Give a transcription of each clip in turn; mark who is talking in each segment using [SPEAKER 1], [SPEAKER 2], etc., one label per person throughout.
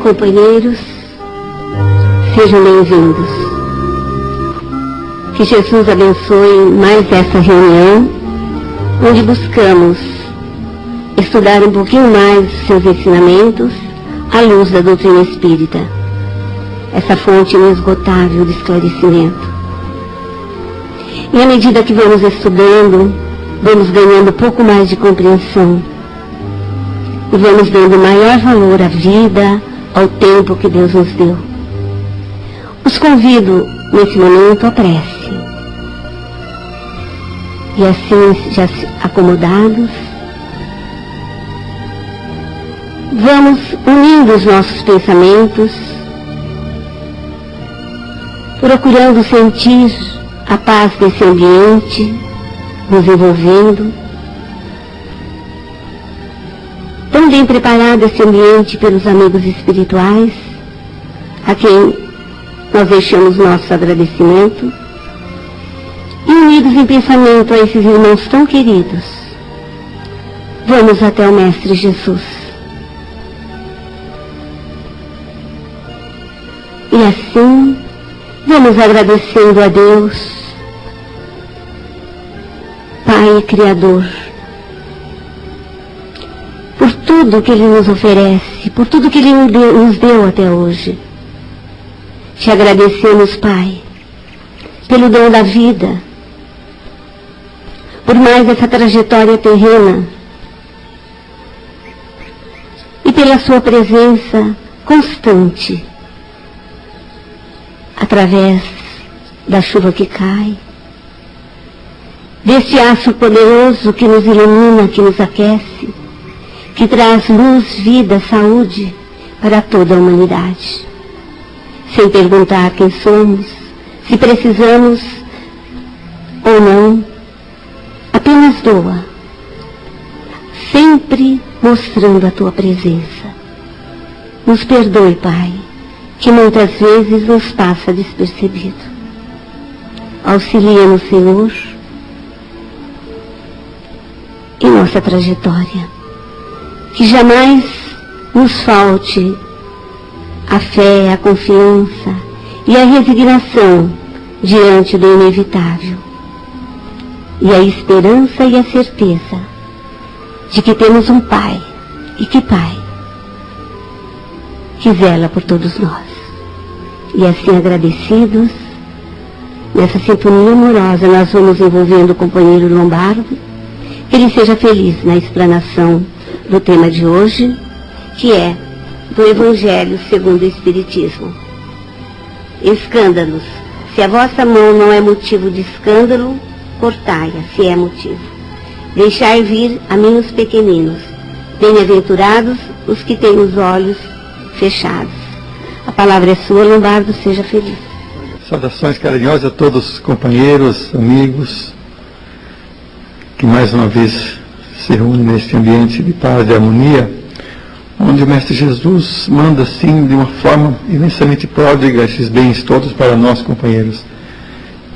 [SPEAKER 1] Companheiros, sejam bem-vindos. Que Jesus abençoe mais essa reunião, onde buscamos estudar um pouquinho mais os seus ensinamentos à luz da doutrina espírita, essa fonte inesgotável de esclarecimento. E à medida que vamos estudando, vamos ganhando um pouco mais de compreensão e vamos dando maior valor à vida, ao tempo que Deus nos deu. Os convido, nesse momento, à prece. E assim, já acomodados, vamos unindo os nossos pensamentos, procurando sentir a paz desse ambiente, nos envolvendo. Tão bem preparado esse ambiente pelos amigos espirituais, a quem nós deixamos nosso agradecimento, e unidos em pensamento a esses irmãos tão queridos, vamos até o Mestre Jesus. E assim, vamos agradecendo a Deus, Pai Criador, por tudo que Ele nos oferece, por tudo que Ele nos deu até hoje. Te agradecemos, Pai, pelo dom da vida, por mais essa trajetória terrena e pela Sua presença constante, através da chuva que cai, desse aço poderoso que nos ilumina, que nos aquece, que traz luz, vida, saúde para toda a humanidade. Sem perguntar quem somos, se precisamos ou não, apenas doa, sempre mostrando a Tua presença. Nos perdoe, Pai, que muitas vezes nos passa despercebido. Auxilia-nos, Senhor, em nossa trajetória. Que jamais nos falte a fé, a confiança e a resignação diante do inevitável. E a esperança e a certeza de que temos um Pai, e que Pai, que zela por todos nós. E assim, agradecidos, nessa sintonia amorosa, nós vamos envolvendo o companheiro Lombardo, que ele seja feliz na explanação do tema de hoje, que é do Evangelho segundo o Espiritismo. Escândalos. Se a vossa mão não é motivo de escândalo, cortai-a, se é motivo. Deixai vir a mim os pequeninos. Bem-aventurados os que têm os olhos fechados. A palavra é sua, Lombardo, seja feliz.
[SPEAKER 2] Saudações carinhosas a todos os companheiros, amigos, que mais uma vez se reúnem neste ambiente de paz e harmonia, onde o Mestre Jesus manda, assim, de uma forma imensamente pródiga, esses bens todos para nós, companheiros,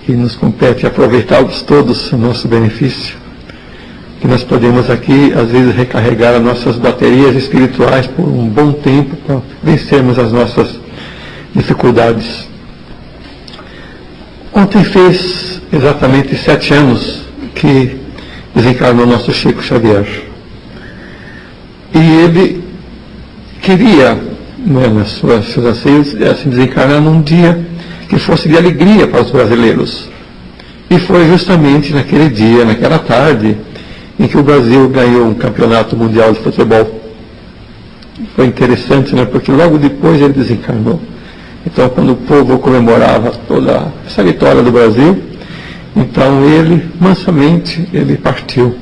[SPEAKER 2] que nos compete aproveitá-los todos a nosso benefício, que nós podemos aqui, às vezes, recarregar as nossas baterias espirituais por um bom tempo, para vencermos as nossas dificuldades. Ontem fez exatamente 7 anos que desencarnou nosso Chico Xavier. E ele queria, nas seus anseios, assim, desencarnar num dia que fosse de alegria para os brasileiros. E foi justamente naquele dia, naquela tarde, em que o Brasil ganhou um campeonato mundial de futebol. Foi interessante, né? Porque logo depois ele desencarnou. Então, quando o povo comemorava toda essa vitória do Brasil, então ele, mansamente, ele partiu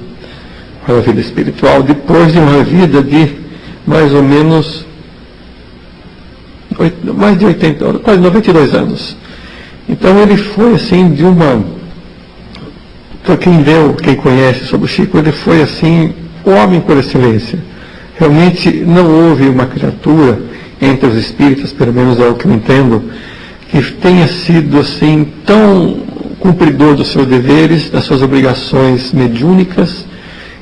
[SPEAKER 2] para a vida espiritual, depois de uma vida de mais ou menos mais de 80, quase 92 anos. Então ele foi assim de uma... Para quem conhece sobre o Chico, ele foi assim o homem por excelência. Realmente não houve uma criatura entre os espíritas, pelo menos é o que eu entendo, que tenha sido assim tão cumpridor dos seus deveres, das suas obrigações mediúnicas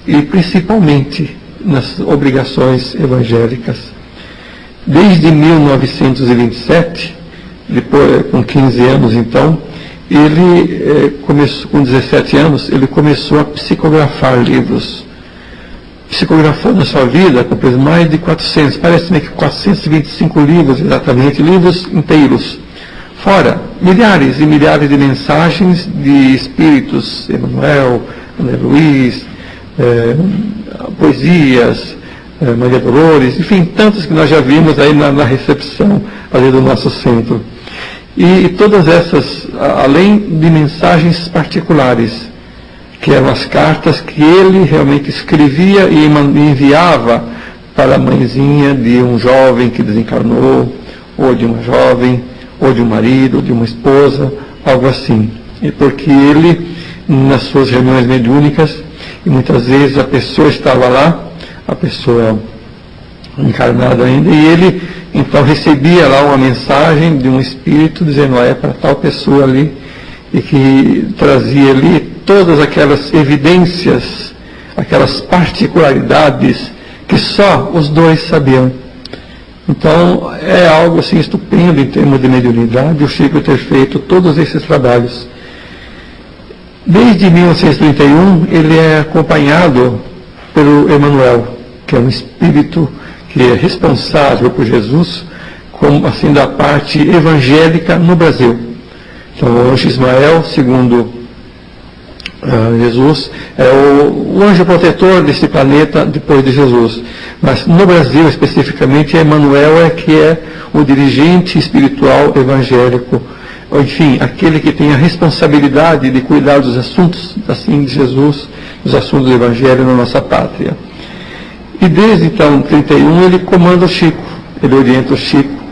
[SPEAKER 2] e principalmente nas obrigações evangélicas. Desde 1927, depois, com 15 anos então, ele começou, com 17 anos, ele começou a psicografar livros. Psicografou na sua vida, compôs mais de 400, parece-me que 425 livros exatamente, livros inteiros. Fora milhares e milhares de mensagens de espíritos, Emmanuel, André Luiz, poesias, Maria Dolores, enfim, tantos que nós já vimos aí na recepção ali do nosso centro. E todas essas, além de mensagens particulares, que eram as cartas que ele realmente escrevia e enviava para a mãezinha de um jovem que desencarnou, ou de uma jovem, ou de um marido, ou de uma esposa, algo assim. E porque ele, nas suas reuniões mediúnicas, e muitas vezes a pessoa estava lá, a pessoa encarnada ainda, e ele então recebia lá uma mensagem de um espírito dizendo, é para tal pessoa ali, e que trazia ali todas aquelas evidências, aquelas particularidades que só os dois sabiam. Então é algo assim estupendo em termos de mediunidade o Chico ter feito todos esses trabalhos. Desde 1931 ele é acompanhado pelo Emmanuel, que é um espírito que é responsável por Jesus, como assim da parte evangélica no Brasil. Então o anjo Ismael, segundo Jesus, é o anjo protetor desse planeta depois de Jesus. Mas no Brasil especificamente, Emmanuel que é o dirigente espiritual evangélico, enfim, aquele que tem a responsabilidade de cuidar dos assuntos assim de Jesus, dos assuntos do Evangelho na nossa pátria. E desde então, 31, ele comanda o Chico, ele orienta o Chico,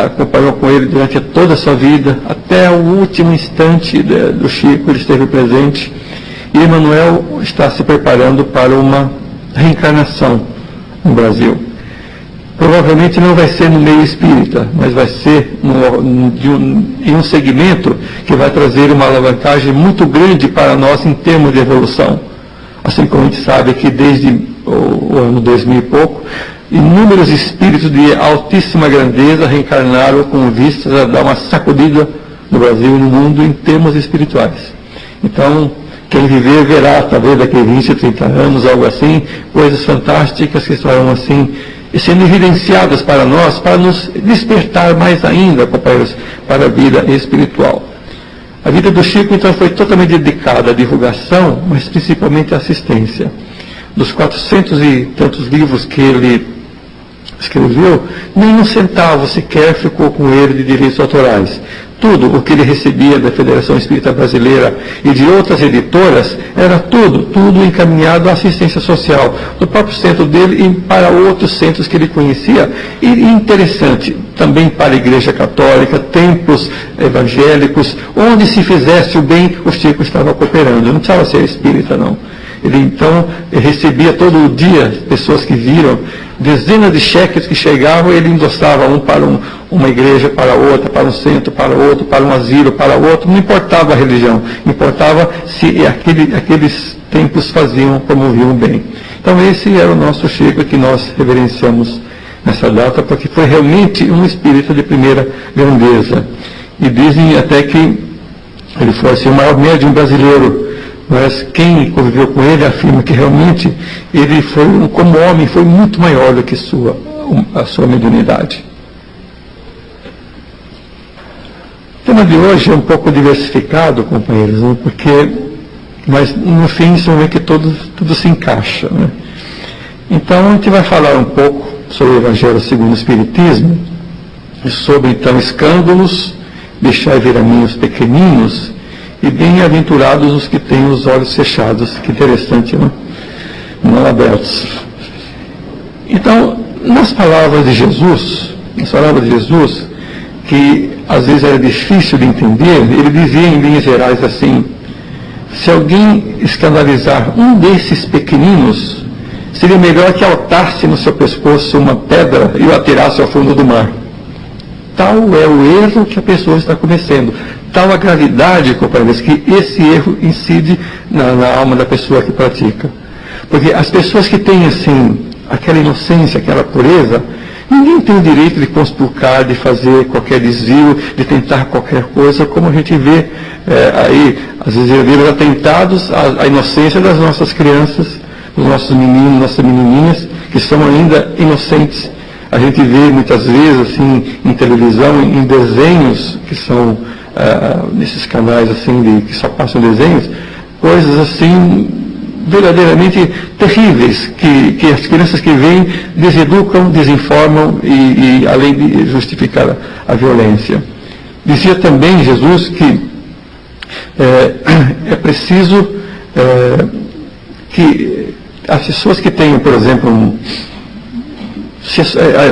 [SPEAKER 2] acompanhou com ele durante toda a sua vida, até o último instante do Chico, ele esteve presente. E Emmanuel está se preparando para uma reencarnação no Brasil. Provavelmente não vai ser no meio espírita, mas vai ser em um segmento que vai trazer uma alavancagem muito grande para nós em termos de evolução. Assim como a gente sabe que desde o ano 2000 e pouco, inúmeros espíritos de altíssima grandeza reencarnaram com vistas a dar uma sacudida no Brasil e no mundo em termos espirituais. Então, quem viver verá, talvez daqui a 20, 30 anos, algo assim, coisas fantásticas que estarão assim, sendo evidenciadas para nós, para nos despertar mais ainda, companheiros, para a vida espiritual. A vida do Chico, então, foi totalmente dedicada à divulgação, mas principalmente à assistência. Dos 400 e tantos livros que ele escreveu, nem um centavo sequer ficou com ele de direitos autorais. Tudo o que ele recebia da Federação Espírita Brasileira e de outras editoras, era tudo encaminhado à assistência social, do próprio centro dele e para outros centros que ele conhecia. E interessante, também para a Igreja Católica, templos evangélicos, onde se fizesse o bem, o Chico estava cooperando. Não precisava ser espírita, não. Ele então recebia todo dia pessoas que viram, dezenas de cheques que chegavam, ele endossava um para uma igreja, para outra, para um centro, para outro, para um asilo, para outro. Não importava a religião, importava se aqueles templos promoviam o bem. Então esse era o nosso Chico que nós reverenciamos nessa data, porque foi realmente um espírito de primeira grandeza. E dizem até que ele foi assim, o maior médium brasileiro. Mas quem conviveu com ele afirma que realmente ele foi, como homem, foi muito maior do que a sua mediunidade. O tema de hoje é um pouco diversificado, companheiros, né? Mas no fim isso é que tudo se encaixa. Né? Então a gente vai falar um pouco sobre o Evangelho segundo o Espiritismo, e sobre então escândalos, deixar vir a mim os pequeninos, e bem-aventurados os que têm os olhos fechados. Que interessante, né? Não abertos. Então, nas palavras de Jesus, que às vezes era difícil de entender, ele dizia em linhas gerais assim: se alguém escandalizar um desses pequeninos, seria melhor que atasse no seu pescoço uma pedra e o atirasse ao fundo do mar. Tal é o erro que a pessoa está cometendo. Tal a gravidade, companheiros, que esse erro incide na alma da pessoa que pratica. Porque as pessoas que têm, assim, aquela inocência, aquela pureza, Ninguém tem o direito de conspurcar, de fazer qualquer desvio, de tentar qualquer coisa, como a gente vê aí, às vezes, verdadeiros atentados à inocência das nossas crianças, dos nossos meninos, nossas menininhas, que são ainda inocentes. A gente vê muitas vezes, assim, em televisão, em desenhos que são, nesses canais, assim, que só passam desenhos, coisas, assim, verdadeiramente terríveis, que as crianças que veem deseducam, desinformam e além de justificar a violência. Dizia também Jesus que é preciso que as pessoas que tenham, por exemplo,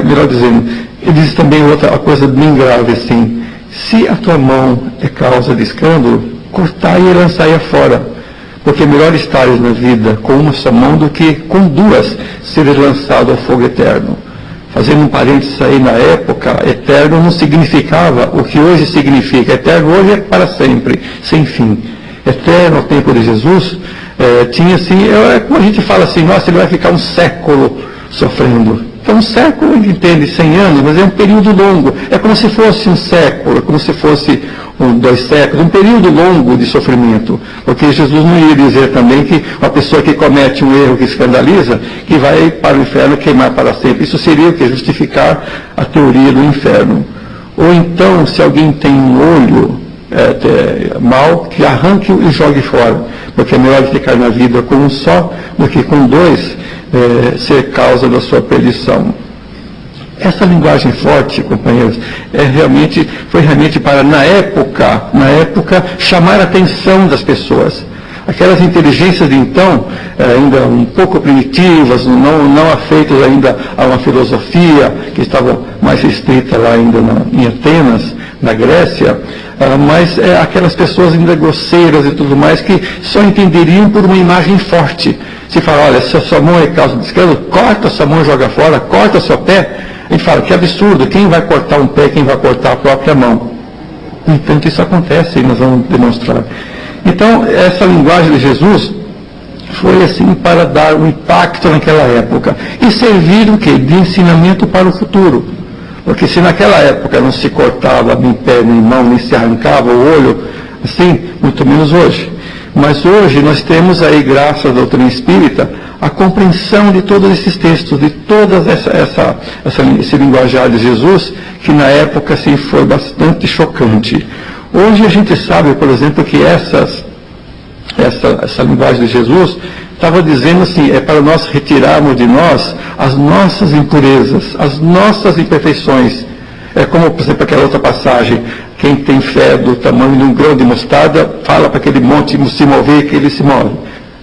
[SPEAKER 2] melhor dizendo, ele diz também outra coisa bem grave assim: se a tua mão é causa de escândalo, cortai e lançai-a fora. Porque é melhor estares na vida com uma só mão do que com duas seres lançado ao fogo eterno. Fazendo um parênteses aí, na época, eterno não significava o que hoje significa. Eterno hoje é para sempre, sem fim. Eterno, ao tempo de Jesus, tinha assim, como a gente fala assim, nossa, ele vai ficar um século sofrendo. Então, um século, a gente entende 100 anos, mas é um período longo. É como se fosse um século, é como se fosse 2 séculos, um período longo de sofrimento. Porque Jesus não ia dizer também que uma pessoa que comete um erro que escandaliza, que vai para o inferno queimar para sempre. Isso seria o que? Justificar a teoria do inferno. Ou então, se alguém tem um olho mal, que arranque e jogue fora. Porque é melhor ficar na vida com um só do que com 2, ser causa da sua perdição. Essa linguagem forte, companheiros, foi realmente para, na época, chamar a atenção das pessoas. Aquelas inteligências de então, ainda um pouco primitivas, não afeitas ainda a uma filosofia, que estava mais restrita lá ainda em Atenas, na Grécia, mas aquelas pessoas ainda grosseiras e tudo mais, que só entenderiam por uma imagem forte. Se fala, olha, se a sua mão é causa de escândalo, corta a sua mão e joga fora, corta o seu pé. A gente fala, que absurdo, quem vai cortar um pé, quem vai cortar a própria mão? No entanto, isso acontece e nós vamos demonstrar. Então, essa linguagem de Jesus foi assim para dar um impacto naquela época e servir o quê? De ensinamento para o futuro. Porque se naquela época não se cortava nem pé, nem mão, nem se arrancava o olho, assim, muito menos hoje. Mas hoje nós temos aí, graças à doutrina espírita, a compreensão de todos esses textos, de toda esse linguajar de Jesus, que na época assim, foi bastante chocante. Hoje a gente sabe, por exemplo, que essa linguagem de Jesus estava dizendo assim, é para nós retirarmos de nós as nossas impurezas, as nossas imperfeições. É como, por exemplo, aquela outra passagem, quem tem fé do tamanho de um grão de mostarda, fala para aquele monte se mover, que ele se move.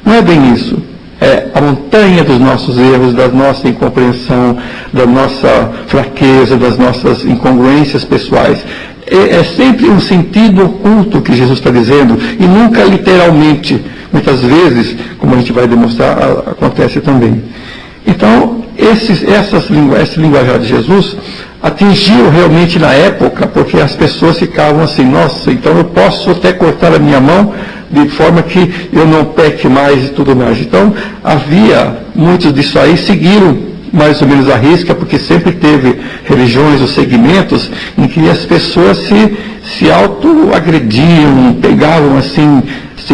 [SPEAKER 2] Não é bem isso. É a montanha dos nossos erros, da nossa incompreensão, da nossa fraqueza, das nossas incongruências pessoais. É sempre um sentido oculto que Jesus está dizendo, e nunca literalmente. Muitas vezes, como a gente vai demonstrar, acontece também. Então, esse linguajar de Jesus atingiu realmente na época, porque as pessoas ficavam assim, nossa, então eu posso até cortar a minha mão de forma que eu não peque mais e tudo mais. Então, muitos disso aí seguiram mais ou menos a risca, porque sempre teve religiões ou segmentos em que as pessoas se auto-agrediam, pegavam assim,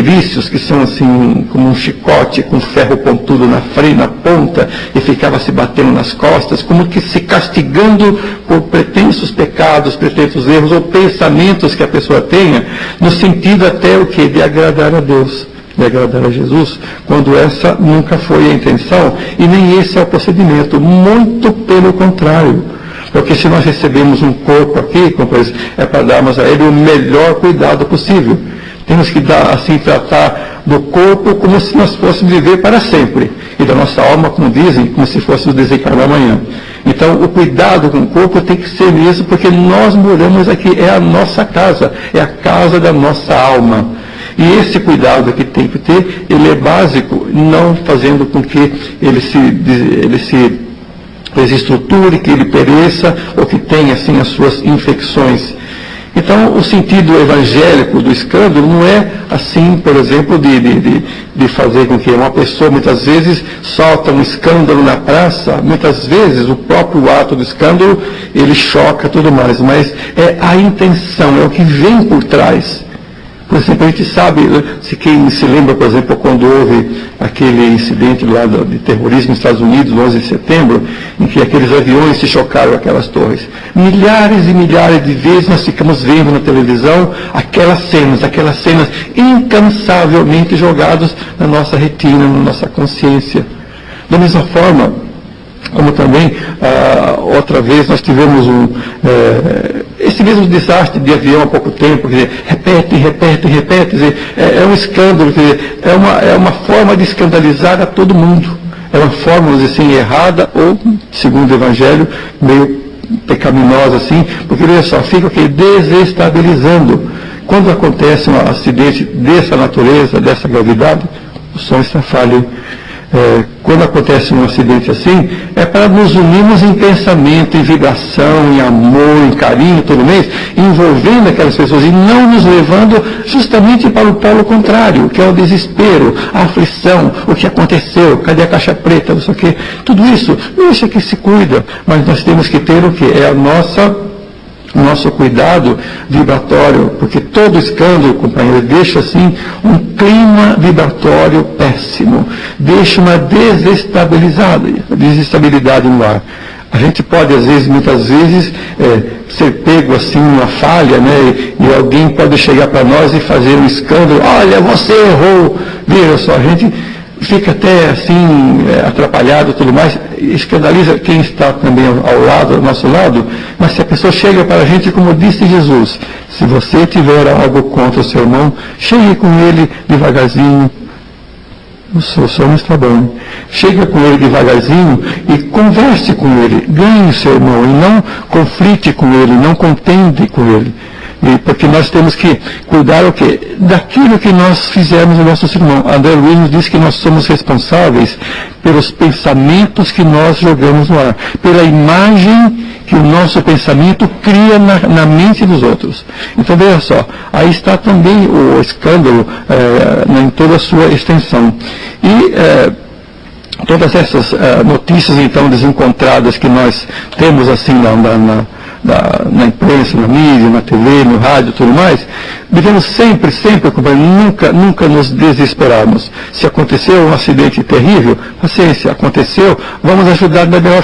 [SPEAKER 2] vícios que são assim como um chicote com ferro pontudo na frente, na ponta, e ficava se batendo nas costas, como que se castigando por pretensos pecados, pretensos erros ou pensamentos que a pessoa tenha, no sentido até o que? De agradar a Deus, de agradar a Jesus, quando essa nunca foi a intenção e nem esse é o procedimento, muito pelo contrário. Porque se nós recebemos um corpo aqui, é para darmos a ele o melhor cuidado possível. Temos que tratar do corpo como se nós fôssemos viver para sempre. E da nossa alma, como dizem, como se fôssemos desencarnar amanhã. Então, o cuidado com o corpo tem que ser mesmo, porque nós moramos aqui, é a nossa casa, é a casa da nossa alma. E esse cuidado que tem que ter, ele é básico, não fazendo com que ele se desestruture, que ele pereça, ou que tenha assim as suas infecções. Então, o sentido evangélico do escândalo não é assim, por exemplo, de fazer com que uma pessoa muitas vezes solta um escândalo na praça, muitas vezes o próprio ato do escândalo, ele choca tudo mais, mas é a intenção, é o que vem por trás. Por exemplo, a gente sabe, se quem se lembra, por exemplo, quando houve aquele incidente lá de terrorismo nos Estados Unidos, no 11 de setembro, em que aqueles aviões se chocaram com aquelas torres. Milhares e milhares de vezes nós ficamos vendo na televisão aquelas cenas incansavelmente jogadas na nossa retina, na nossa consciência. Da mesma forma, como também, outra vez nós tivemos esse mesmo desastre de avião há pouco tempo, quer dizer, repete, quer dizer, é um escândalo, quer dizer, é uma forma de escandalizar a todo mundo. É uma forma, vamos dizer assim, errada ou, segundo o Evangelho, meio pecaminosa assim, porque veja só, fica aqui desestabilizando. Quando acontece um acidente dessa natureza, dessa gravidade, o som está falho. Quando acontece um acidente assim, é para nos unirmos em pensamento, em vibração, em amor, em carinho, tudo mais, envolvendo aquelas pessoas e não nos levando justamente para o polo contrário, que é o desespero, a aflição, o que aconteceu, cadê a caixa preta, não sei o quê. Tudo isso, deixa que se cuida, mas nós temos que ter o quê? É o nosso cuidado vibratório, porque todo escândalo, companheiro, deixa assim um clima vibratório péssimo, deixa uma desestabilidade no ar. A gente pode, às vezes, muitas vezes, ser pego assim numa falha, né? E alguém pode chegar para nós e fazer um escândalo, olha, você errou, veja só, a gente fica até assim, atrapalhado e tudo mais, escandaliza quem está também ao nosso lado, mas se a pessoa chega para a gente, como disse Jesus, se você tiver algo contra o seu irmão, chegue com ele devagarzinho, o seu som está bom, chega com ele devagarzinho e converse com ele, ganhe o seu irmão e não conflite com ele, não contende com ele. Porque nós temos que cuidar o quê? Daquilo que nós fizemos no nosso irmão. André Luiz nos diz que nós somos responsáveis pelos pensamentos que nós jogamos no ar, pela imagem que o nosso pensamento cria na mente dos outros. Então veja só, aí está também o escândalo em toda a sua extensão. E todas essas notícias então desencontradas que nós temos assim na imprensa, na mídia, na TV, no rádio e tudo mais, devemos sempre, nunca nos desesperarmos. Se aconteceu um acidente terrível, paciência, aconteceu, vamos ajudar da melhor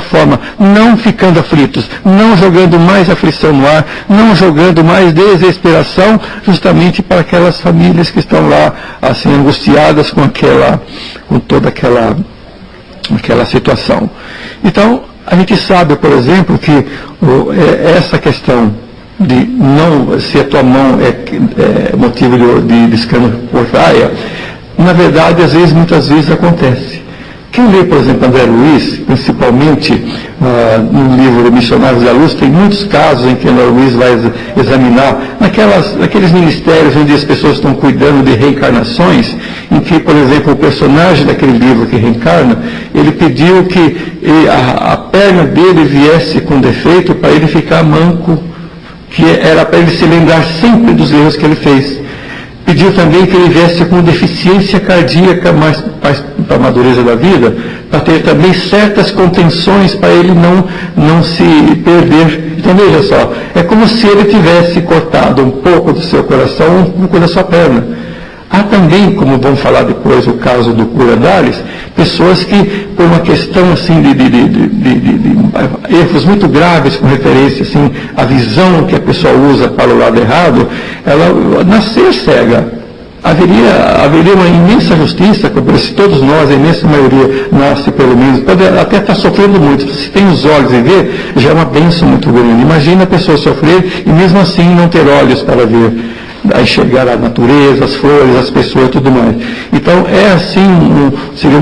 [SPEAKER 2] forma, não ficando aflitos, não jogando mais aflição no ar, não jogando mais desesperação, justamente para aquelas famílias que estão lá, assim, angustiadas com toda aquela situação. Então, a gente sabe, por exemplo, que essa questão de não, se a tua mão é motivo de escândalo por praia, na verdade, muitas vezes acontece. Quem lê, por exemplo, André Luiz, principalmente no livro Missionários da Luz, tem muitos casos em que André Luiz vai examinar naqueles ministérios onde as pessoas estão cuidando de reencarnações, em que, por exemplo, o personagem daquele livro que reencarna, ele pediu que a perna dele viesse com defeito para ele ficar manco, que era para ele se lembrar sempre dos erros que ele fez. Pediu também que ele viesse com deficiência cardíaca mais para a madureza da vida, para ter também certas contenções para ele não se perder. Então veja só, é como se ele tivesse cortado um pouco do seu coração, um pouco da sua perna. Há também, como vamos falar depois, o caso do cura Dales, pessoas que, por uma questão assim de erros muito graves com referência assim, à visão que a pessoa usa para o lado errado, ela nascer cega. Haveria uma imensa justiça, se todos nós, a imensa maioria, nasce pelo menos, pode até estar sofrendo muito. Se tem os olhos e ver, já é uma bênção muito grande. Imagina a pessoa sofrer e mesmo assim não ter olhos para ver, a enxergar a natureza, as flores, as pessoas e tudo mais. Então é assim, seria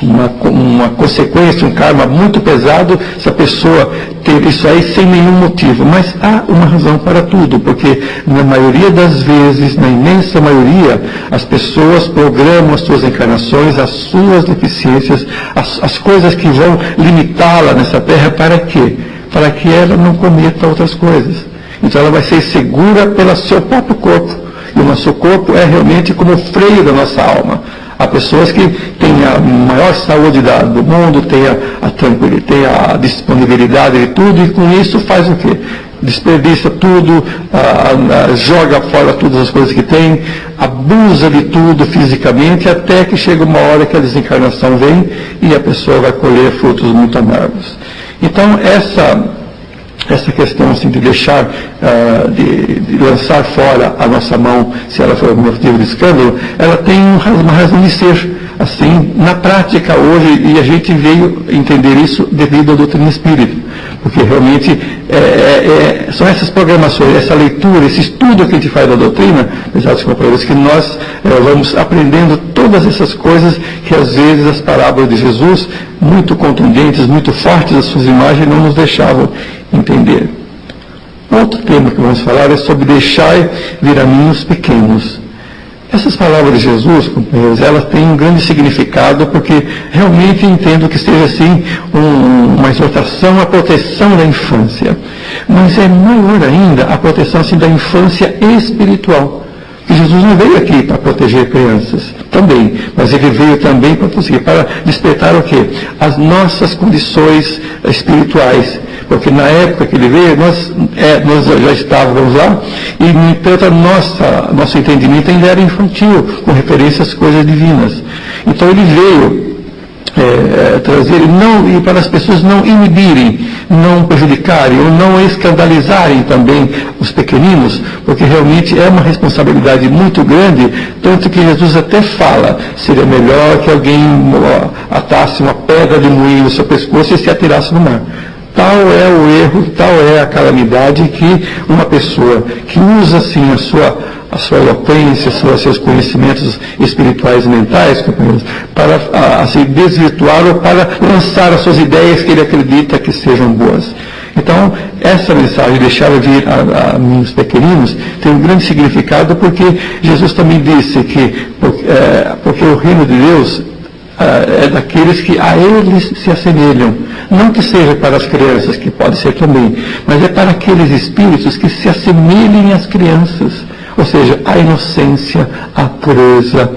[SPEAKER 2] uma consequência, um karma muito pesado se a pessoa ter isso aí sem nenhum motivo. Mas há uma razão para tudo, porque na maioria das vezes, na imensa maioria, as pessoas programam as suas encarnações, as suas deficiências, as coisas que vão limitá-la nessa terra, para quê? para que ela não cometa outras coisas. Então ela vai ser segura pelo seu próprio corpo. E o nosso corpo é realmente como o freio da nossa alma. Há pessoas que têm a maior saúde do mundo, têm a tranquilidade, têm a disponibilidade de tudo, e com isso faz o quê? Desperdiça tudo, joga fora todas as coisas que tem, abusa de tudo fisicamente, até que chega uma hora que a desencarnação vem e a pessoa vai colher frutos muito amargos. Então, essa questão assim, de deixar, de lançar fora a nossa mão, se ela for motivo de escândalo, ela tem uma razão de ser, assim, na prática hoje, e a gente veio entender isso devido à doutrina espírita, porque realmente são essas programações, essa leitura, esse estudo que a gente faz da doutrina, apesar dos companheiros, que nós vamos aprendendo todas essas coisas que às vezes as parábolas de Jesus, muito contundentes, muito fortes, as suas imagens não nos deixavam entender. Outro tema que vamos falar é sobre deixar vir a mim os pequenos. Essas palavras de Jesus, companheiros, elas têm um grande significado, porque realmente entendo que seja assim uma exortação à proteção da infância. Mas é maior ainda a proteção assim, da infância espiritual. E Jesus não veio aqui para proteger crianças, também, mas ele veio também para despertar o quê? As nossas condições espirituais. Porque na época que ele veio, nós já estávamos lá, e, no entanto, nosso entendimento ainda era infantil, com referência às coisas divinas. Então ele veio trazer, e para as pessoas não inibirem, não prejudicarem, ou não escandalizarem também os pequeninos, porque realmente é uma responsabilidade muito grande, tanto que Jesus até fala, seria melhor que alguém atasse uma pedra de moinho no seu pescoço e se atirasse no mar. Tal é o erro, tal é a calamidade que uma pessoa que usa assim a sua eloquência, seus conhecimentos espirituais e mentais, companheiros, para assim, desvirtuar ou para lançar as suas ideias que ele acredita que sejam boas. Então, essa mensagem, deixar vir a mim os pequeninos, tem um grande significado, porque Jesus também disse que porque o reino de Deus é daqueles que a eles se assemelham. Não que seja para as crianças, que pode ser também, mas é para aqueles espíritos que se assemelhem às crianças. Ou seja, a inocência, a pureza,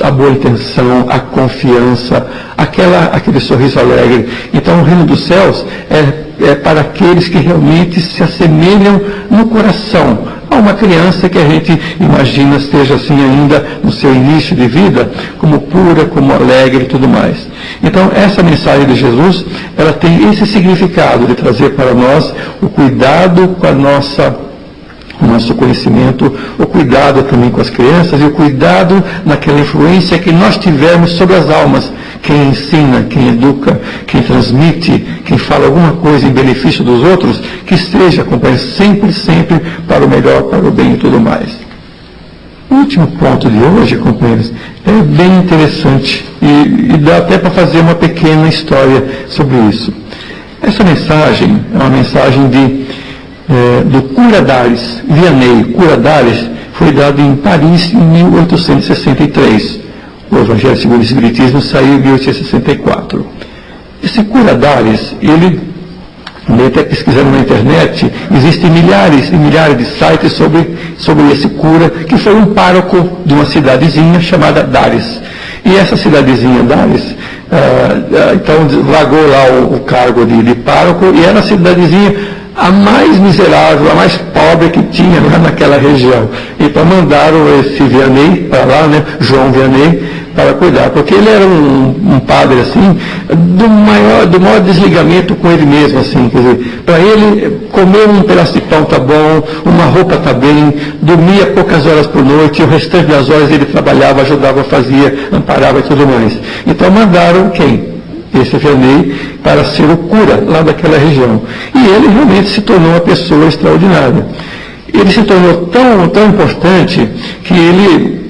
[SPEAKER 2] a boa intenção, a confiança, aquele sorriso alegre. Então, o reino dos céus é para aqueles que realmente se assemelham no coração a uma criança que a gente imagina esteja assim ainda no seu início de vida, como pura, como alegre e tudo mais. Então, essa mensagem de Jesus, ela tem esse significado de trazer para nós o cuidado com o nosso conhecimento, o cuidado também com as crianças e o cuidado naquela influência que nós tivermos sobre as almas. Quem ensina, quem educa, quem transmite, quem fala alguma coisa em benefício dos outros, que esteja, companheiros, sempre para o melhor, para o bem e tudo mais. O último ponto de hoje, companheiros, é bem interessante e dá até para fazer uma pequena história sobre isso. Essa mensagem é uma mensagem do Cura d'Ars, Vianney. Cura d'Ars foi dado em Paris em 1863. O Evangelho segundo o Espiritismo saiu em 1864. Esse Cura d'Ars, ele até pesquisando na internet, existem milhares e milhares de sites sobre esse cura, que foi um pároco de uma cidadezinha chamada D'Ars. E essa cidadezinha D'Ars, então largou lá o cargo de pároco, e era a cidadezinha a mais miserável, a mais pobre que tinha lá naquela região. Então mandaram esse Vianney para lá, né, João Vianney, para cuidar, porque ele era um padre assim, do maior desligamento com ele mesmo, assim, quer dizer, para ele comer um pedaço de pão tá bom, uma roupa tá bem, dormia poucas horas por noite, e o restante das horas ele trabalhava, ajudava, fazia, amparava e tudo mais. Então mandaram quem? Esse Vianney, para ser o cura lá daquela região. E ele realmente se tornou uma pessoa extraordinária. Ele se tornou tão importante que ele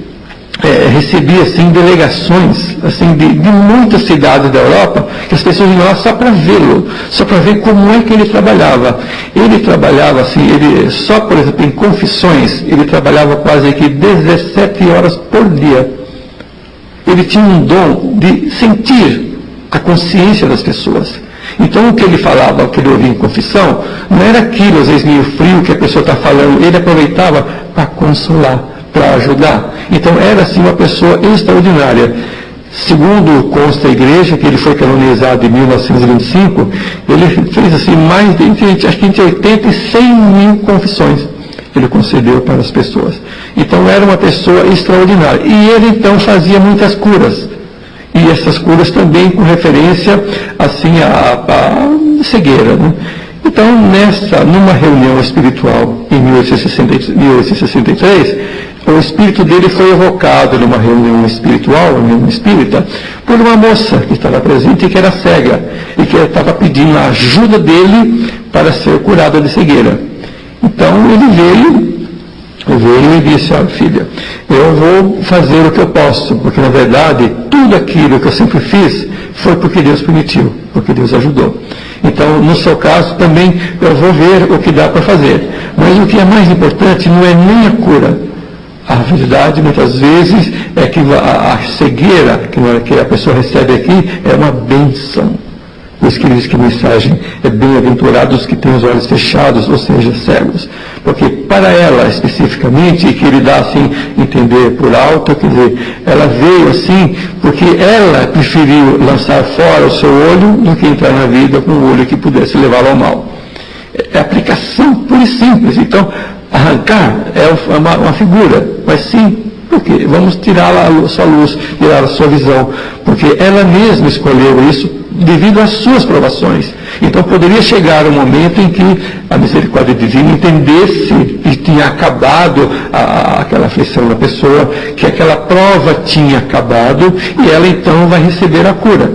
[SPEAKER 2] recebia assim, delegações assim, de muitas cidades da Europa, que as pessoas iam lá só para vê-lo, só para ver como é que ele trabalhava. Ele trabalhava assim, só, por exemplo, em confissões, ele trabalhava quase aqui 17 horas por dia. Ele tinha um dom de sentir a consciência das pessoas. Então o que ele falava, o que ele ouvia em confissão, não era aquilo, às vezes meio frio, que a pessoa está falando, ele aproveitava para consolar, para ajudar. Então era assim uma pessoa extraordinária. Segundo consta a igreja, que ele foi canonizado em 1925, ele fez assim mais de, acho que entre 80 e 100 mil confissões ele concedeu para as pessoas. Então era uma pessoa extraordinária. E ele então fazia muitas curas. E essas curas também com referência assim à cegueira, né? Então numa reunião espiritual em 1863, o espírito dele foi evocado numa reunião espiritual, uma reunião espírita, por uma moça que estava presente e que era cega, e que estava pedindo a ajuda dele para ser curada de cegueira. Então ele veio e disse: olha, filha, eu vou fazer o que eu posso, porque na verdade tudo aquilo que eu sempre fiz foi porque Deus permitiu, porque Deus ajudou. Então, no seu caso, também eu vou ver o que dá para fazer. Mas o que é mais importante não é nem a cura. A verdade, muitas vezes, é que a cegueira que a pessoa recebe aqui é uma bênção. Por isso que ele diz que a mensagem é bem-aventurados que têm os olhos fechados, ou seja, cegos. Porque para ela, especificamente, e que ele dá assim, entender por alto, quer dizer, ela veio assim, porque ela preferiu lançar fora o seu olho do que entrar na vida com um olho que pudesse levá-la ao mal. É aplicação pura e simples. Então, arrancar é uma figura, mas sim, porque vamos tirá-la a sua luz, tirar a sua visão, porque ela mesma escolheu isso devido às suas provações. Então poderia chegar um momento em que a misericórdia divina entendesse que tinha acabado aquela aflição da pessoa, que aquela prova tinha acabado, e ela então vai receber a cura.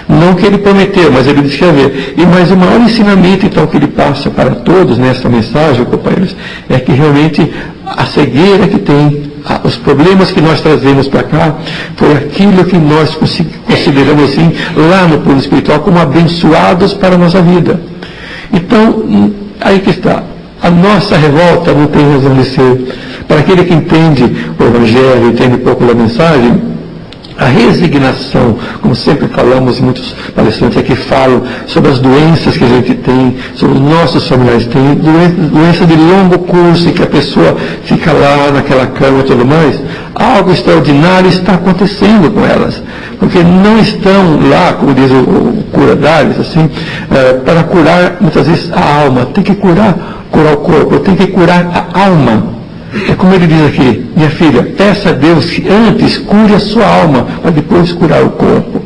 [SPEAKER 2] Não que ele prometeu, mas ele disse que ia ver. Mas o maior ensinamento então que ele passa para todos nessa mensagem, companheiros, é que realmente a cegueira que tem, os problemas que nós trazemos para cá, foi aquilo que nós consideramos assim, lá no plano espiritual, como abençoados para a nossa vida. Então, aí que está. A nossa revolta não tem razão de ser. Para aquele que entende o Evangelho, entende um pouco da mensagem, a resignação, como sempre falamos, muitos palestrantes aqui falam sobre as doenças que a gente tem, sobre os nossos familiares têm, doença de longo curso, em que a pessoa fica lá naquela cama e tudo mais, algo extraordinário está acontecendo com elas, porque não estão lá, como diz o cura Dales, assim, para curar muitas vezes a alma, tem que curar o corpo, tem que curar a alma. É como ele diz aqui: minha filha, peça a Deus que antes cure a sua alma, para depois curar o corpo.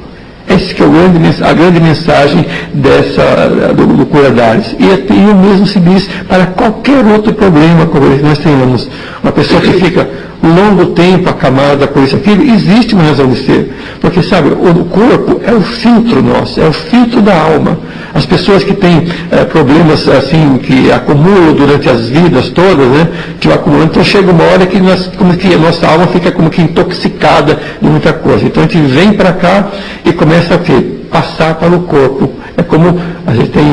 [SPEAKER 2] Essa que é a grande mensagem do cura Dales. E o mesmo se diz para qualquer outro problema que nós tenhamos. Uma pessoa que fica um longo tempo acamada por isso aquilo, existe uma razão de ser. Porque, sabe, o corpo é o filtro nosso, é o filtro da alma. As pessoas que têm problemas assim, que acumulam durante as vidas todas, né, que acumulam, então chega uma hora que a nossa alma fica como que intoxicada de muita coisa. Então a gente vem para cá e começa a quê? Passar para o corpo. É como a gente tem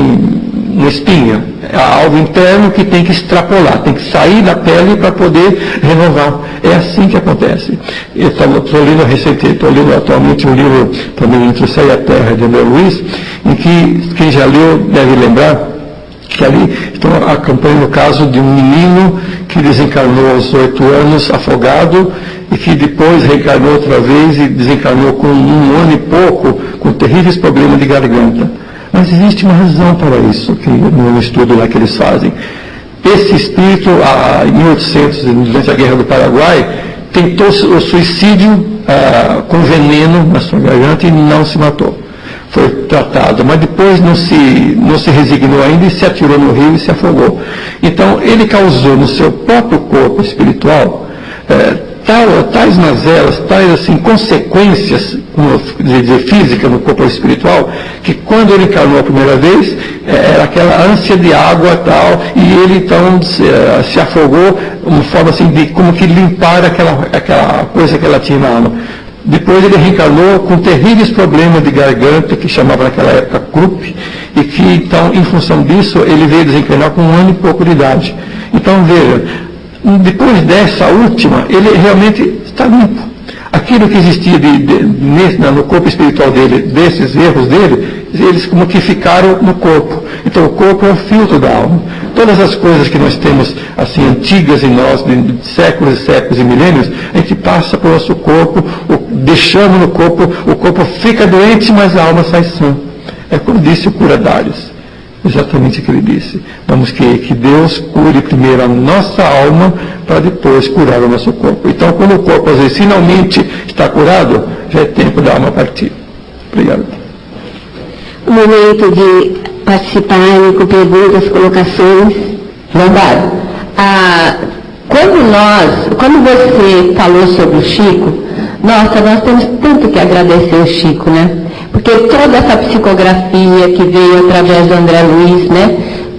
[SPEAKER 2] uma espinha, é algo interno que tem que extrapolar, tem que sair da pele para poder renovar. É assim que acontece. Eu estou lendo atualmente um livro também, Entre o Céu e a Terra, de André Luiz, em que quem já leu deve lembrar que ali estão acompanhando o caso de um menino que desencarnou aos 8 anos afogado e que depois reencarnou outra vez e desencarnou com 1 ano e pouco, com terríveis problemas de garganta. Mas existe uma razão para isso, que no estudo lá que eles fazem. Esse espírito, em 1800, durante a Guerra do Paraguai, tentou o suicídio com veneno na sua garganta e não se matou. Foi tratado, mas depois não se resignou ainda e se atirou no rio e se afogou. Então, ele causou no seu próprio corpo espiritual tais mazelas, tais assim, consequências, dizer, físicas no corpo espiritual, que quando ele encarnou a primeira vez, era aquela ânsia de água tal, e ele então se afogou, uma forma assim de como que limpar aquela coisa que ela tinha na alma. Depois ele reencarnou com terríveis problemas de garganta, que chamava naquela época croup, e que então, em função disso, ele veio desencarnar com 1 ano e pouco de idade. Então, veja, depois dessa última, ele realmente está limpo. Aquilo que existia no corpo espiritual dele, desses erros dele, eles como que ficaram no corpo. Então o corpo é o filtro da alma. Todas as coisas que nós temos assim antigas em nós, de séculos e séculos e milênios, a gente passa para o nosso corpo, deixamos no corpo, o corpo fica doente, mas a alma sai sã. É como disse o cura Darius, exatamente o que ele disse. Vamos que Deus cure primeiro a nossa alma para depois curar o nosso corpo. Então quando o corpo às vezes finalmente está curado, já é tempo da alma partir. Obrigado.
[SPEAKER 1] O momento de participarem com perguntas, colocações.
[SPEAKER 3] Lombardo, quando você falou sobre o Chico, nossa, nós temos tanto que agradecer o Chico, né? Porque toda essa psicografia que veio através do André Luiz, né?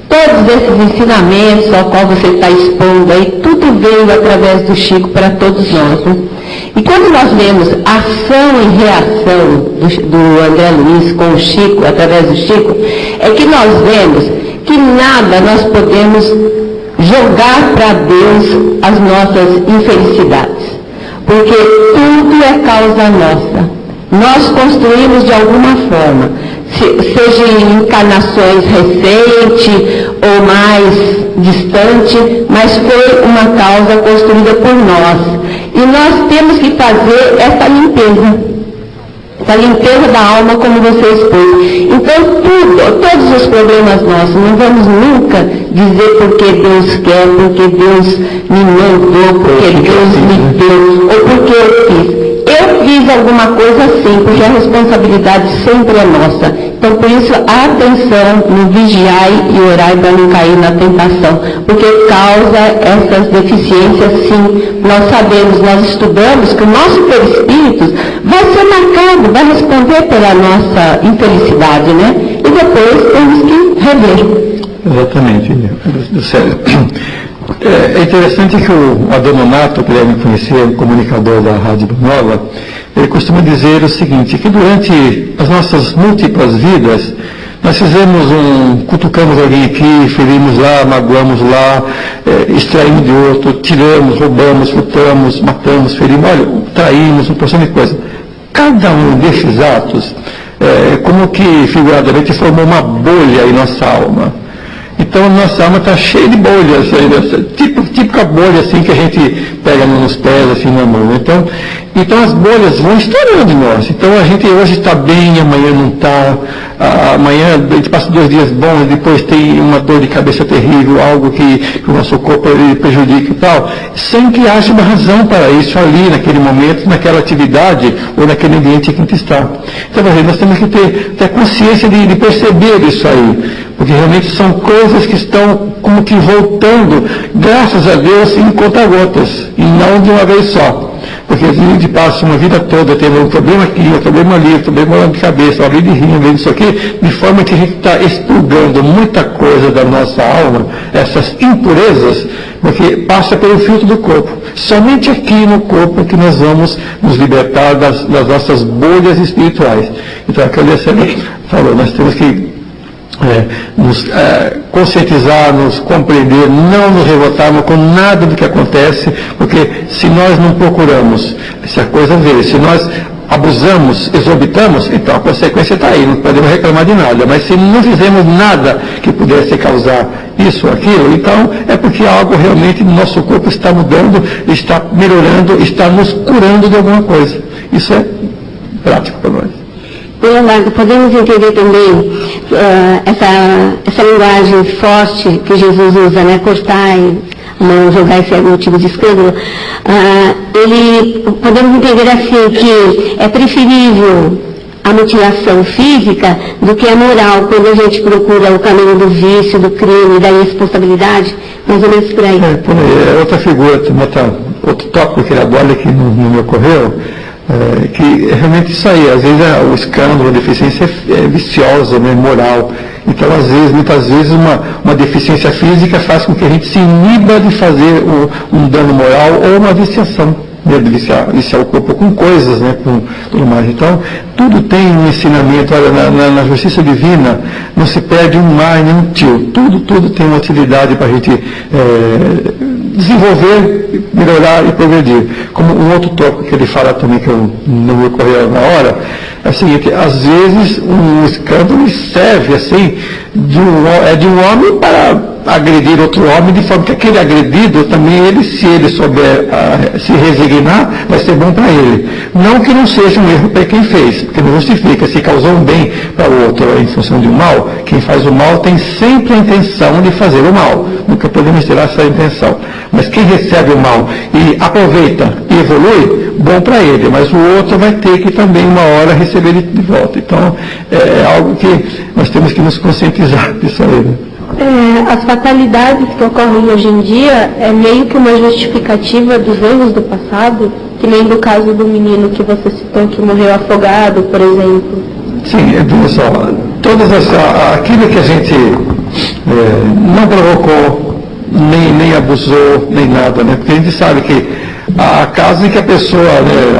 [SPEAKER 3] Todos esses ensinamentos ao qual você está expondo aí, tudo veio através do Chico para todos nós, né? E quando nós vemos ação e reação do André Luiz com o Chico, através do Chico, é que nós vemos que nada nós podemos jogar para Deus as nossas infelicidades. Porque tudo é causa nossa. Nós construímos de alguma forma, seja em encarnações recentes ou mais distante, mas foi uma causa construída por nós. E nós temos que fazer essa limpeza da alma, como você expôs. Então, todos os problemas nossos, não vamos nunca dizer porque Deus quer, porque Deus me mandou, porque Deus me deu, ou porque eu fiz. Eu fiz alguma coisa sim, porque a responsabilidade sempre é nossa. Então, por isso, atenção no vigiai e orai para não cair na tentação, porque causa essas deficiências sim. Nós sabemos, nós estudamos que o nosso perispírito vai ser marcado, vai responder pela nossa infelicidade, né? E depois temos que rever.
[SPEAKER 2] Exatamente, Célio. É interessante que o Adoniato, que deve conhecer, o comunicador da Rádio Nova, ele costuma dizer o seguinte, que durante as nossas múltiplas vidas, nós cutucamos alguém aqui, ferimos lá, magoamos lá, extraímos de outro, tiramos, roubamos, furtamos, matamos, ferimos, traímos, uma porção de coisa. Cada um desses atos, como que figuradamente formou uma bolha em nossa alma. Então, nossa alma está cheia de bolhas, típica bolha assim que a gente pega nos pés, assim, na mão. Então as bolhas vão estourando em nós. Então, a gente hoje está bem, amanhã não está. Amanhã a gente passa 2 dias bons, depois tem uma dor de cabeça terrível, algo que o nosso corpo prejudica e tal. Sem que haja uma razão para isso ali, naquele momento, naquela atividade ou naquele ambiente que a gente está. Então, nós temos que ter consciência de perceber isso aí. Porque realmente são coisas que estão como que voltando, graças a Deus, em conta-gotas, e não de uma vez só. Porque a gente passa uma vida toda tendo um problema aqui, um problema ali, um problema de cabeça, uma de rim, uma disso aqui, de forma que a gente está expurgando muita coisa da nossa alma, essas impurezas, porque passa pelo filtro do corpo. Somente aqui no corpo é que nós vamos nos libertar das nossas bolhas espirituais. Então, a Clélia falou, nós temos que nos conscientizar, nos compreender, não nos revoltarmos com nada do que acontece, porque se nós não procuramos, se a coisa veio, se nós abusamos, exorbitamos, então a consequência está aí, não podemos reclamar de nada, mas se não fizemos nada que pudesse causar isso ou aquilo, então é porque algo realmente no nosso corpo está mudando, está melhorando, está nos curando de alguma coisa. Isso é prático para nós.
[SPEAKER 1] Leonardo, podemos entender também essa linguagem forte que Jesus usa, né? Cortar e não jogar esse motivo de escândalo. Podemos entender assim que é preferível a mutilação física do que a moral, quando a gente procura o caminho do vício, do crime, da irresponsabilidade, mais ou menos por aí.
[SPEAKER 2] É outra figura, outro tópico que ele aborda que não me ocorreu, que realmente isso aí, às vezes o escândalo, a deficiência é viciosa, né, moral. Então, muitas vezes uma deficiência física faz com que a gente se iniba de fazer um dano moral ou uma viciação, né, de viciar o corpo com coisas, né, com tudo mais. Então, tudo tem um ensinamento. Olha, na justiça divina não se perde um mar nem um tio. Tudo tem uma utilidade para a gente desenvolver, melhorar e progredir. Como um outro tópico que ele fala também, que eu não me ocorreu na hora, é o seguinte, às vezes um escândalo serve assim de um homem para agredir outro homem, de forma que aquele agredido também, se ele souber se resignar, vai ser bom para ele. Não que não seja um erro para quem fez, porque não justifica. Se causou um bem para o outro em função de um mal, quem faz o mal tem sempre a intenção de fazer o mal. Nunca podemos tirar essa intenção. Mas quem recebe o mal e aproveita e evolui, bom para ele, mas o outro vai ter que também uma hora receber de volta. Então, é algo que nós temos que nos conscientizar disso aí, né?
[SPEAKER 4] As fatalidades que ocorrem hoje em dia é meio que uma justificativa dos erros do passado, que nem do caso do menino que você citou que morreu afogado, por exemplo.
[SPEAKER 2] Sim, veja só, aquilo que a gente não provocou, nem abusou, nem nada, né? Porque a gente sabe que há casos em que a pessoa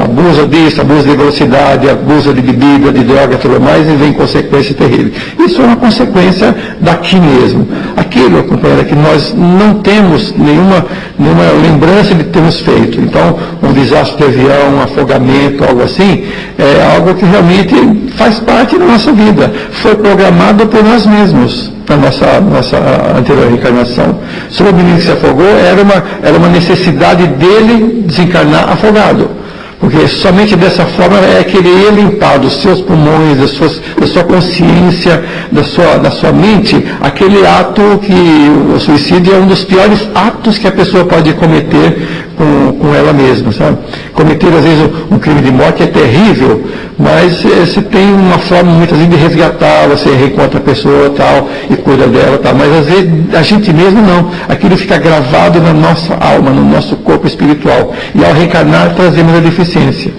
[SPEAKER 2] abusa disso, abusa de velocidade, abusa de bebida, de droga e tudo mais, e vem consequências terríveis. Isso é uma consequência daqui mesmo. Aquilo, companheira, que nós não temos nenhuma lembrança de termos feito. Então, um desastre de avião, um afogamento, algo assim, é algo que realmente faz parte da nossa vida. Foi programado por nós mesmos. Na nossa anterior reencarnação. Sobre o menino que se afogou, era uma necessidade dele desencarnar afogado. Porque somente dessa forma é que ele ia limpar dos seus pulmões, da sua consciência, da sua mente, aquele ato que o suicídio é um dos piores atos que a pessoa pode cometer com ela mesma, sabe? Cometer, às vezes, um crime de morte é terrível, mas se tem uma forma, muitas vezes, de resgatar, você reencontra a pessoa tal, e cuida dela tal, mas às vezes a gente mesmo não. Aquilo fica gravado na nossa alma, no nosso corpo espiritual. E ao reencarnar, trazemos a deficiência.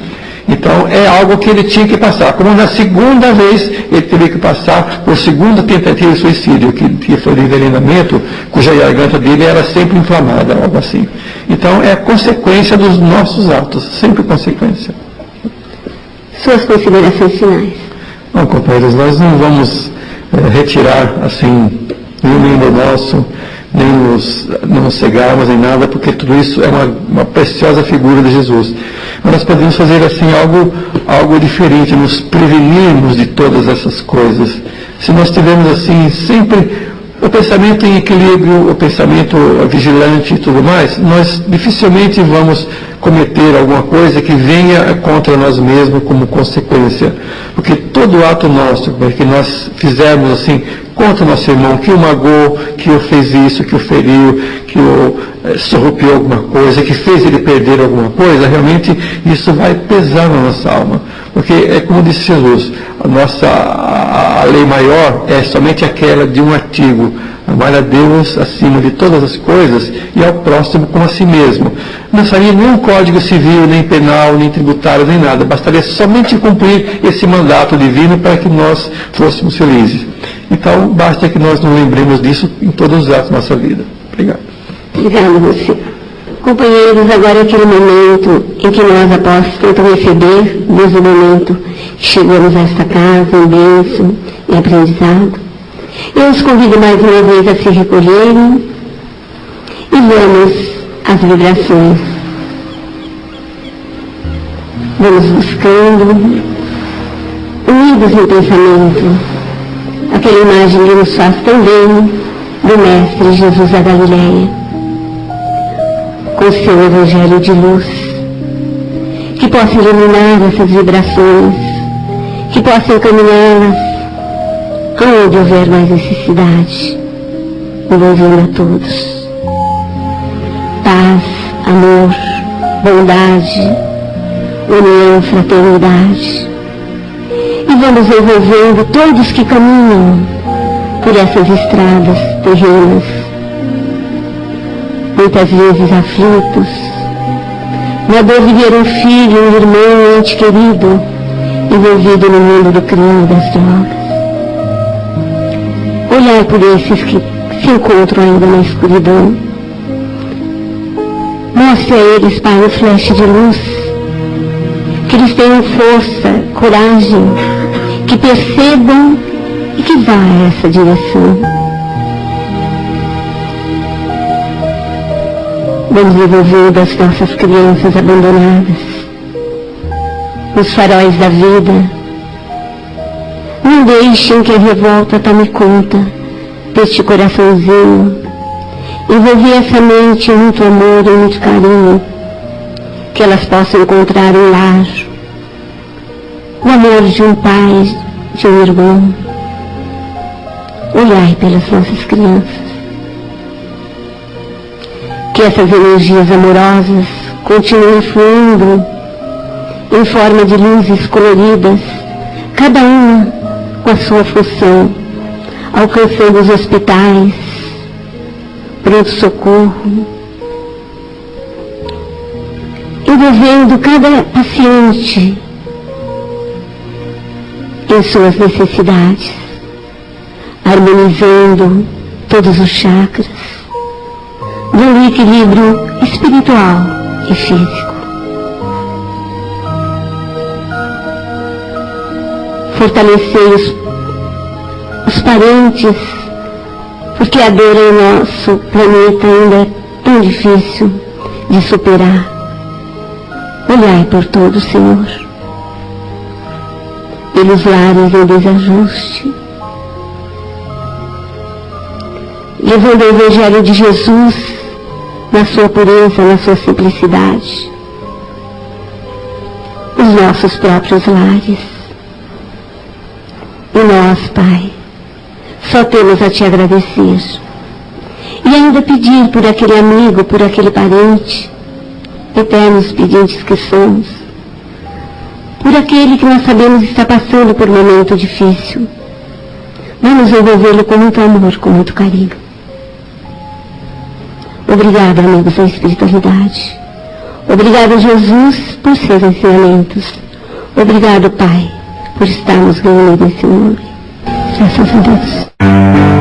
[SPEAKER 2] Então, é algo que ele tinha que passar. Como na segunda vez, ele teve que passar por segunda tentativa de suicídio, que foi de envenenamento, cuja garganta dele era sempre inflamada, algo assim. Então, é consequência dos nossos atos, sempre consequência.
[SPEAKER 1] Suas considerações finais.
[SPEAKER 2] Bom, companheiros, nós não vamos retirar, assim, nenhum membro nosso, nem nos cegarmos em nada, porque tudo isso é uma preciosa figura de Jesus. Mas nós podemos fazer assim algo diferente, nos prevenirmos de todas essas coisas. Se nós tivermos assim sempre o pensamento em equilíbrio, o pensamento vigilante e tudo mais, nós dificilmente vamos cometer alguma coisa que venha contra nós mesmos como consequência. Porque todo ato nosso que nós fizermos assim contra o nosso irmão, que o magoou, que o fez isso, que o feriu, que o surrupiou alguma coisa, que fez ele perder alguma coisa, realmente isso vai pesar na nossa alma. Porque é como disse Jesus, a lei maior é somente aquela de um artigo: amar a Deus acima de todas as coisas e ao próximo como a si mesmo. Não faria nenhum código civil, nem penal, nem tributário, nem nada. Bastaria somente cumprir esse mandato divino para que nós fôssemos felizes. Então, basta que nós nos lembremos disso em todos os atos da nossa vida. Obrigado.
[SPEAKER 1] Obrigado, você. Companheiros, agora é aquele momento em que nós, após tanto receber, desde o momento que chegamos a esta casa, em bênção e aprendizado, eu os convido mais uma vez a se recolherem e vamos às vibrações. Vamos buscando, unidos no pensamento, aquela imagem que nos faz tão bem do Mestre Jesus da Galileia, com seu Evangelho de luz, que possa iluminar essas vibrações, que possa encaminhá-las aonde houver mais necessidade, envolvendo a todos. Paz, amor, bondade, união, fraternidade. E vamos envolvendo todos que caminham por essas estradas terrenas, muitas vezes aflitos, na dor de ver um filho, um irmão, um ente querido, envolvido no mundo do crime e das drogas. Olhar por esses que se encontram ainda na escuridão. Mostre a eles, Pai, um flash de luz, que eles tenham força, coragem, que percebam e que vá a essa direção. Vamos envolvendo as nossas crianças abandonadas nos faróis da vida, Não deixem que a revolta tome conta deste coraçãozinho. Envolver essa mente em muito amor e muito carinho. Que elas possam encontrar um lar. O amor de um pai, de um irmão. Olhai pelas nossas crianças. Que essas energias amorosas continuem fluindo em forma de luzes coloridas, cada uma com a sua função, alcançando os hospitais, pronto-socorro, envolvendo cada paciente em suas necessidades, harmonizando todos os chakras, dando equilíbrio espiritual e físico. Fortalecer os parentes, porque a dor em nosso planeta ainda é tão difícil de superar. Olhai por todos, Senhor, pelos lares em desajuste, levando o Evangelho de Jesus na sua pureza, na sua simplicidade, os nossos próprios lares. E nós, Pai, só temos a Te agradecer. E ainda pedir por aquele amigo, por aquele parente, eternos pedintes que somos, por aquele que nós sabemos está passando por um momento difícil. Vamos envolvê-lo com muito amor, com muito carinho. Obrigada, amigos da espiritualidade. Obrigado, Jesus, por seus ensinamentos. Obrigado, Pai, por estarmos reunidos nesse nome. Graças a Deus.